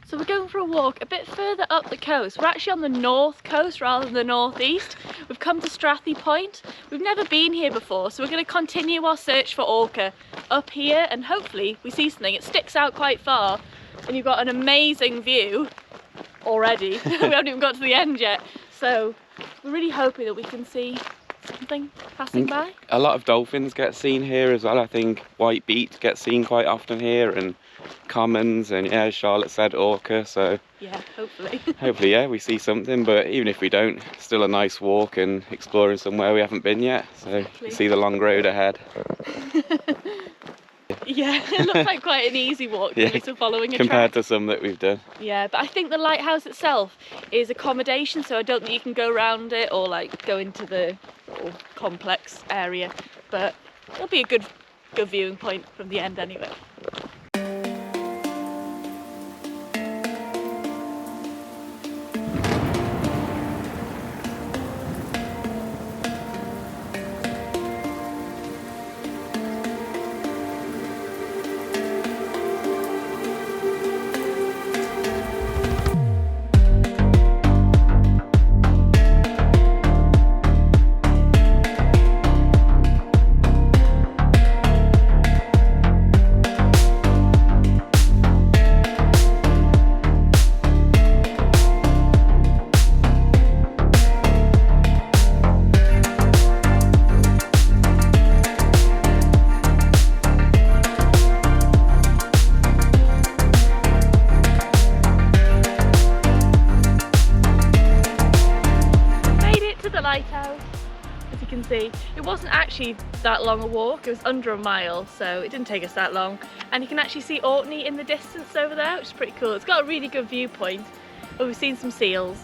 So we're going for a walk a bit further up the coast. We're actually on the north coast rather than the northeast. We've come to Strathy Point. We've never been here before, so we're going to continue our search for orca up here, and hopefully we see something. It sticks out quite far and you've got an amazing view already. We haven't even got to the end yet, so we're really hoping that we can see something passing by. A lot of dolphins get seen here as well. I think white beat gets seen quite often here, and commons, and yeah, Charlotte said orca, so yeah, hopefully. Hopefully, yeah, we see something, but even if we don't, still a nice walk and exploring somewhere we haven't been yet, so exactly. See the long road ahead. Yeah, it looks like quite an easy walk to following a compared track. to some that we've done. Yeah, but I think the lighthouse itself is accommodation, so I don't think you can go around it or like go into the complex area, but it'll be a good viewing point from the end anyway. Lighthouse, as you can see. It wasn't actually that long a walk, it was under a mile, so it didn't take us that long. And you can actually see Orkney in the distance over there, which is pretty cool. It's got a really good viewpoint. Well, we've seen some seals,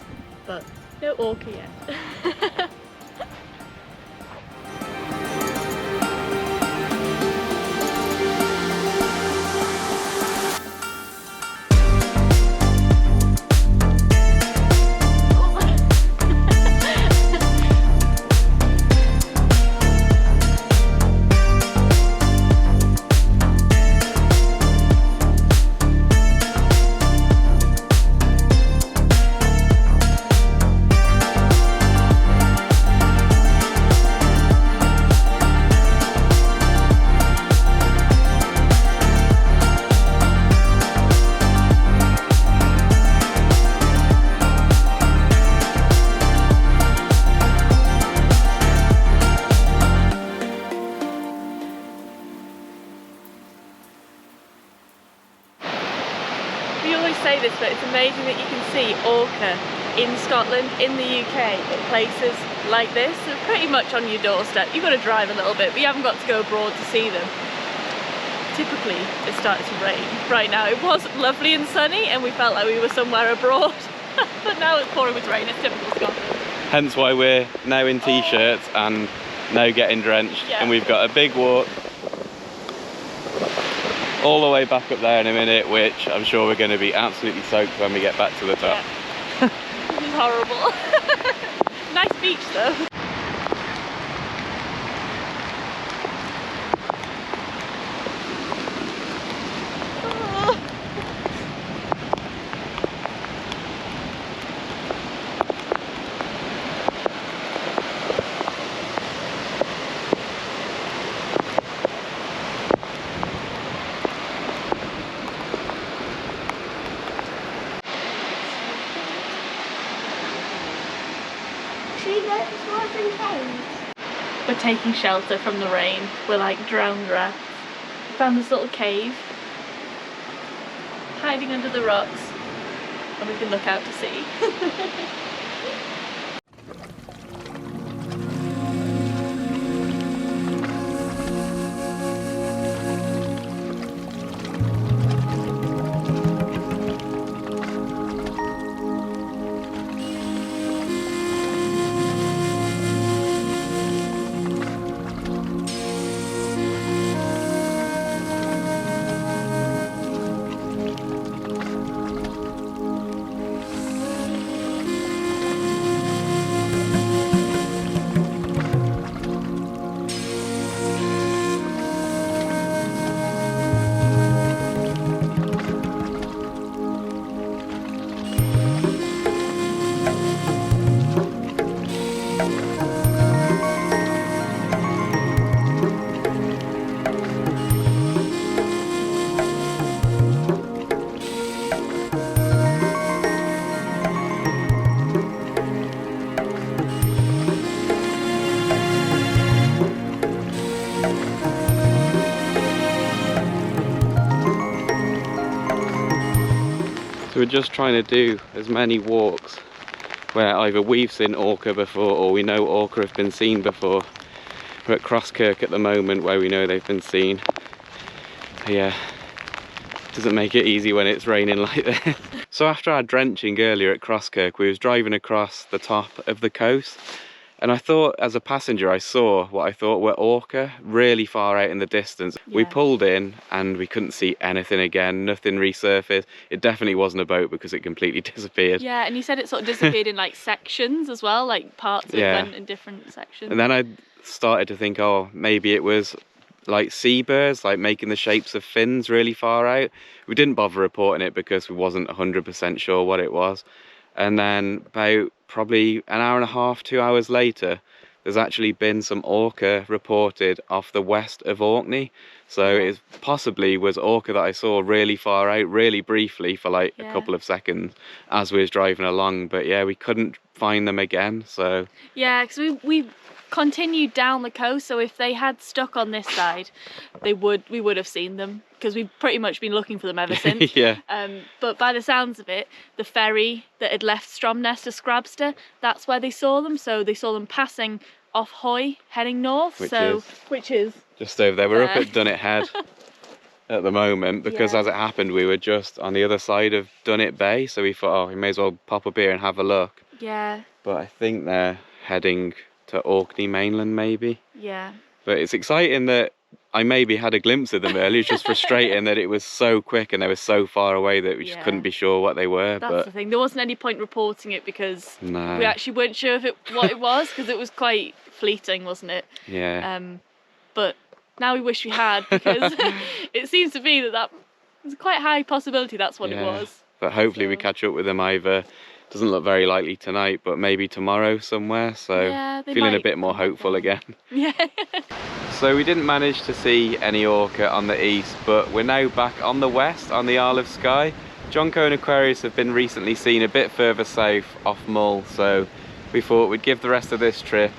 but no orca yet. We always say this, but it's amazing that you can see orca in Scotland, in the UK, in places like this. They're pretty much on your doorstep. You've got to drive a little bit, but you haven't got to go abroad to see them. Typically, it started to rain. Right now, it was lovely and sunny, and we felt like we were somewhere abroad. But now it's pouring with rain. It's typical Scotland. Hence why we're now in t-shirts and now getting drenched, and we've got a big walk all the way back up there in a minute, which I'm sure we're going to be absolutely soaked when we get back to the top. Yeah. This is horrible. Nice beach though. We're taking shelter from the rain. We're like drowned rats. We found this little cave, hiding under the rocks, and we can look out to sea. So we're just trying to do as many walks where either we've seen orca before or we know orca have been seen before. We're at Crosskirk at the moment where we know they've been seen. Yeah, doesn't make it easy when it's raining like this. So after our drenching earlier at Crosskirk, we was driving across the top of the coast, and I thought, as a passenger, I saw what I thought were orca really far out in the distance. Yeah. We pulled in and we couldn't see anything again, nothing resurfaced. It definitely wasn't a boat because it completely disappeared. Yeah, and you said it sort of disappeared in like sections as well, like parts of it went in different sections. And then I started to think, oh, maybe it was like seabirds, like making the shapes of fins really far out. We didn't bother reporting it because we wasn't 100% sure what it was. And then about probably an hour and a half, 2 hours later, there's actually been some orca reported off the west of Orkney. So it possibly was orca that I saw really far out, really briefly for like a couple of seconds as we was driving along. But yeah, we couldn't find them again. So yeah, because we continued down the coast, so if they had stuck on this side, we would have seen them, because we've pretty much been looking for them ever since. Yeah. But by the sounds of it, the ferry that had left Stromness to Scrabster, that's where they saw them. So they saw them passing off Hoy, heading north. Which is just over there. We're up at Dunnet Head at the moment because as it happened, we were just on the other side of Dunnet Bay. So we thought, oh, we may as well pop up here and have a look. Yeah. But I think they're heading to Orkney mainland, maybe. Yeah. But it's exciting that I maybe had a glimpse of them earlier. It's just frustrating that it was so quick and they were so far away that we just couldn't be sure what they were. That's the thing. There wasn't any point reporting it because we No. actually weren't sure what it was, because it was quite fleeting, wasn't it? Yeah. But now we wish we had, because it seems to be that there's quite a high possibility that's what it was. But hopefully we catch up with them either. Doesn't look very likely tonight, but maybe tomorrow somewhere. So feeling a bit more hopeful again. Yeah. So we didn't manage to see any orca on the east, but we're now back on the west, on the Isle of Skye. John Cone Aquarius have been recently seen a bit further south off Mull, so we thought we'd give the rest of this trip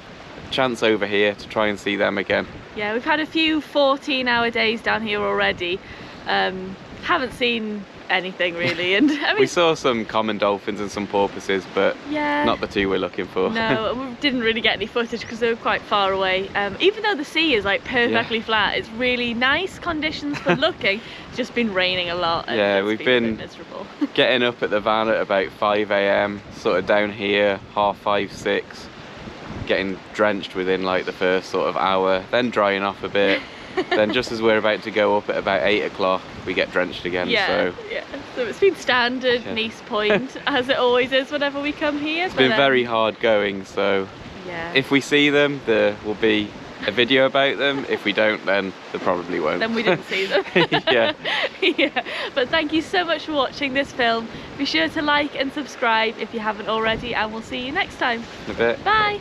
a chance over here to try and see them again. Yeah, we've had a few 14-hour days down here already. Haven't seen anything really, and I mean, we saw some common dolphins and some porpoises, but not the two we're looking for. No, we didn't really get any footage because they were quite far away. Even though the sea is like perfectly flat, it's really nice conditions for looking. It's just been raining a lot. And we've been miserable. Getting up at the van at about 5 AM, sort of down here 5:30, 6, getting drenched within like the first sort of hour, then drying off a bit. Then just as we're about to go up at about 8 o'clock, we get drenched again. So it's been standard Nice Point, as it always is whenever we come here. It's been very hard going, so if we see them, there will be a video about them. If we don't, then there probably won't. Then we didn't see them. But thank you so much for watching this film. Be sure to like and subscribe if you haven't already, and we'll see you next time. In a bit. Bye.